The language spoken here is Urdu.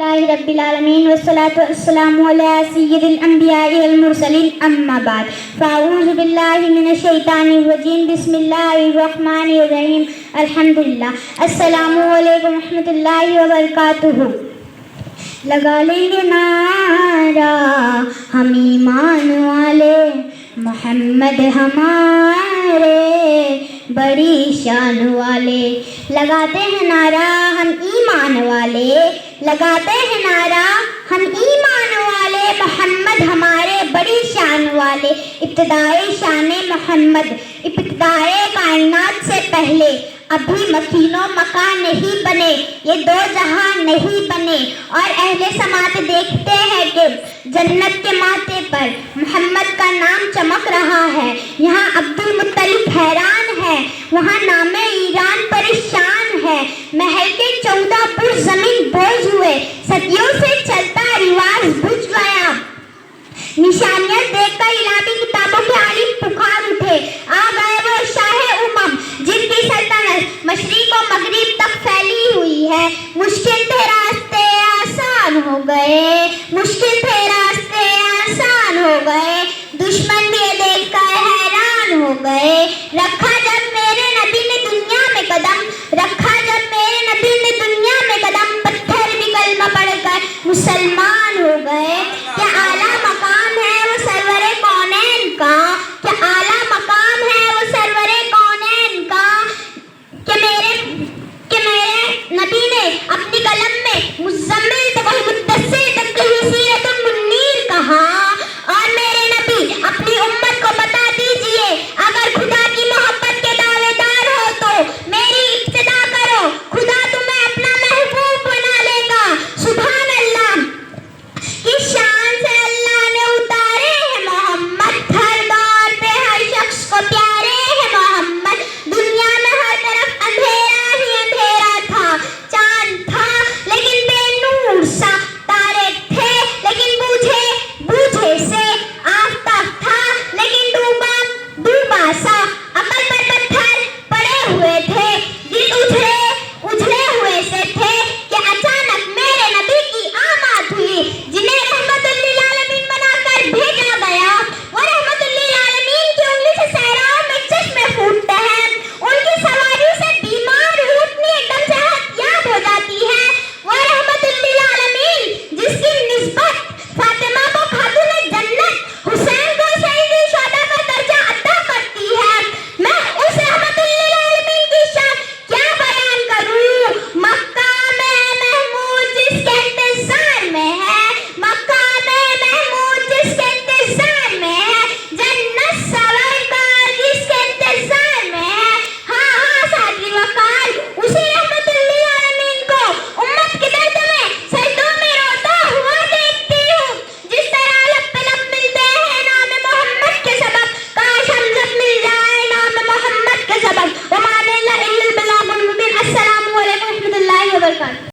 اللہ رب العالمین والصلاة والسلام علی سید الانبیاء والمرسلین اما بعد فاعوذ باللہ من الشیطان الرجیم بسم اللہ الرحمن الرحیم الحمدللہ السلام علیکم ورحمۃ اللہ وبرکاتہ۔ لگا لیں گے نعرہ ہم ایمان والے، محمد ہمارے بڑی شان والے۔ لگاتے ہیں نعرہ ہم ایمان والے، لگاتے ہیں نعرہ ہم ایمان والے، محمد ہمارے بڑی شان والے۔ ابتدائے شان محمد ابتدائے کائنات سے پہلے، ابھی مکین و مکان نہیں بنے، یہ دو جہاں نہیں بنے، اور اہل سماعت دیکھتے ہیں کہ جنت کے ماتھے پر محمد کا نام چمک رہا ہے۔ یہاں عبد المطلب حیران ہے، وہاں نام ایران پریشان ہے۔ محل کے 14 پور زمین بوجھ ہوئے، صدیوں سے چلتا رواج بجھ گیا۔ نشانیاں دیکھ کر الہی کتابوں کے عالم پکار اٹھے، آ گئے وہ شاہ امم جن کی سلطنت مشرق و مغرب تک پھیلی ہوئی ہے۔ مشکل تھے راستے آسان ہو گئے، مشکل تھے راستے آسان ہو گئے، دشمن بھی یہ دیکھ کر حیران ہو گئے۔ رکھا جب میرے نبی نے دنیا میں قدم، رکھا جب میرے نبی نے دنیا میں قدم، پتھر بھی کلمہ پڑھ کر مسلمان ہو گئے۔ کیا اعلیٰ مقام ہے وہ سرور کونین کا، کیا اعلیٰ مقام ہے وہ سرور کونین کا، کہ میرے نبی نے اپنی قلم میں مزمل